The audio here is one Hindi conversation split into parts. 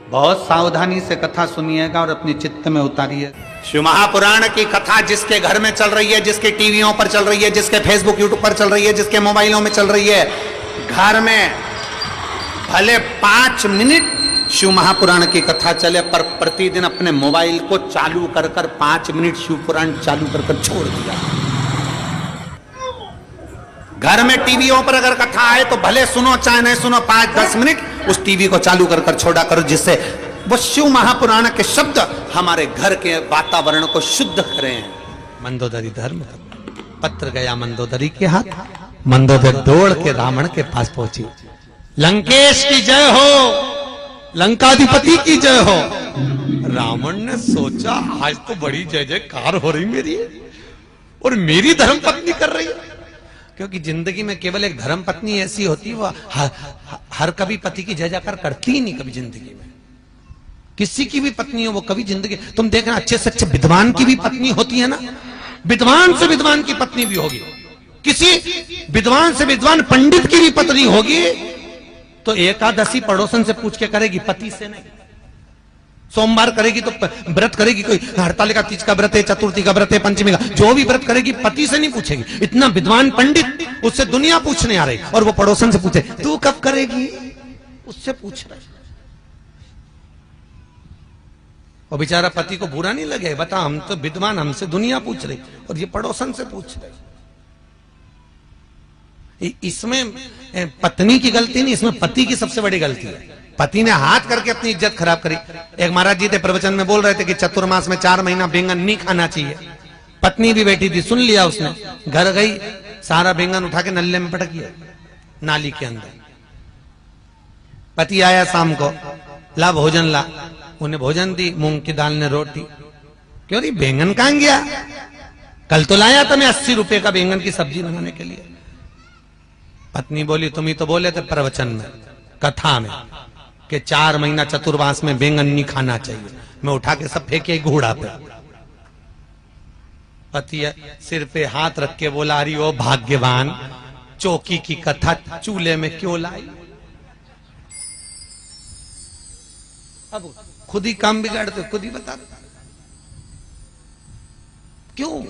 बहुत सावधानी से कथा सुनिएगा और अपने चित्त में उतारिए। शिव महापुराण की कथा जिसके घर में चल रही है, जिसके टीवियों पर चल रही है, जिसके फेसबुक यूट्यूब पर चल रही है, जिसके मोबाइलों में चल रही है, घर में भले 5 मिनट शिव महापुराण की कथा चले, पर प्रतिदिन अपने मोबाइल को चालू कर 5 मिनट शिव पुराण चालू कर छोड़ दिया। घर में टीवियों पर अगर कथा आए तो भले सुनो चाहे नहीं सुनो, 5-10 मिनट उस टीवी को चालू कर छोड़ा करो, जिससे वो शिव महापुराण के शब्द हमारे घर के वातावरण को शुद्ध करें। मंदोदरी धर्म पत्र गया मंदोदरी के हाथ, मंदोदरी दौड़ के रावण के पास पहुंची। लंकेश की जय हो, लंकाधिपति की जय हो। रावण ने सोचा आज तो बड़ी जय जयकार हो रही मेरी, और मेरी धर्म पत्नी कर रही है। क्योंकि जिंदगी में केवल एक धर्म पत्नी ऐसी होती है, वो हर कभी पति की जय जयकार करती ही नहीं। कभी जिंदगी में किसी की भी पत्नी हो, वो कभी जिंदगी, तुम देखना अच्छे से अच्छे विद्वान की भी पत्नी होती है ना, विद्वान से विद्वान की पत्नी भी होगी, किसी विद्वान से विद्वान पंडित की भी पत्नी होगी, तो एकादशी पड़ोसन से पूछ के करेगी, पति से नहीं। सोमवार करेगी तो व्रत करेगी, कोई हड़तालिका तीज का व्रत है, चतुर्थी का व्रत है, पंचमी का, जो भी व्रत करेगी पति से नहीं पूछेगी। इतना विद्वान पंडित, उससे दुनिया पूछने आ रही, और वो पड़ोसन से पूछे तू कब करेगी, उससे पूछ रही। और बेचारा पति को बुरा नहीं लगे, बता हम तो विद्वान, हमसे दुनिया पूछ रही, और ये पड़ोसन से पूछ रही। इसमें पत्नी की गलती नहीं, इसमें पति की सबसे बड़ी गलती है। पति ने हाथ करके अपनी इज्जत खराब करी। एक महाराज जी थे, प्रवचन में बोल रहे थे कि चतुर्मास में 4 महीना बैंगन नहीं खाना चाहिए। पत्नी भी बैठी थी, सुन लिया उसने, घर गई, सारा बैंगन उठा के नल्ले में पटक दिया, नाली के अंदर। पति आया शाम को, ला भोजन ला, उन्हें भोजन दी, मूंग की दाल ने रोटी। क्यों नहीं, बैंगन कहां गया, कल तो लाया था मैं 80 रुपए का बैंगन की सब्जी बनाने के लिए। पत्नी बोली तुम ही तो बोले थे प्रवचन में, कथा में, कि 4 महीना चतुर्मास में बैंगन नहीं खाना चाहिए। मैं उठा के सब फेंके घोड़ा पे। पति सिर पे हाथ रख के बोला, अरे ओ भाग्यवान, चौकी की कथा चूल्हे में क्यों लाई। अब खुद ही काम बिगाड़ते, खुद ही बता क्यों।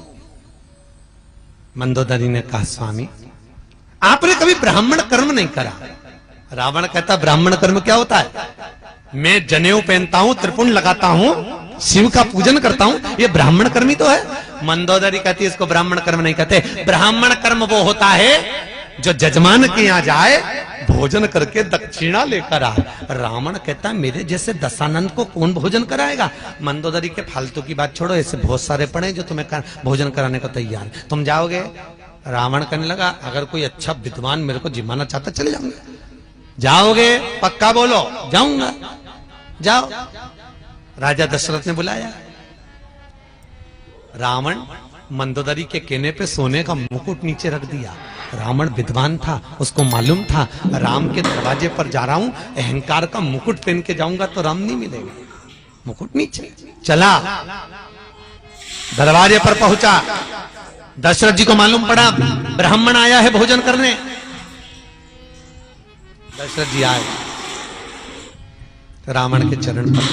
मंदोदरी ने कहा, स्वामी आपने कभी ब्राह्मण कर्म नहीं करा। रावण कहता ब्राह्मण कर्म क्या होता है, मैं जनेऊ पहनता हूं, त्रिपुंड लगाता हूं, शिव का पूजन करता हूं, ये ब्राह्मण कर्म ही तो है। मंदोदरी कहती है इसको ब्राह्मण कर्म नहीं कहते, ब्राह्मण कर्म वो होता है जो जजमान के यहां जाए, भोजन करके दक्षिणा लेकर आ। रावण कहता मेरे जैसे दशानंद को कौन भोजन कराएगा। मंदोदरी के फालतू की बात छोड़ो, ऐसे बहुत सारे पड़े जो तुम्हें भोजन कराने को तैयार, तुम जाओगे। रावण कहने लगा अगर कोई अच्छा विद्वान मेरे को जिमाना चाहता चले जाऊंगा। जाओगे, पक्का बोलो। जाऊंगा, जाओ। राजा दशरथ ने बुलाया। रावण मंदोदरी के कहने पे सोने का मुकुट नीचे रख दिया। रावण विद्वान था, उसको मालूम था राम के दरवाजे पर जा रहा हूं, अहंकार का मुकुट पहन के जाऊंगा तो राम नहीं मिलेगा। मुकुट नीचे चला, दरवाजे पर पहुंचा। दशरथ जी को मालूम पड़ा ब्राह्मण आया है भोजन करने। दशरथ जी आए, रावण के चरण पर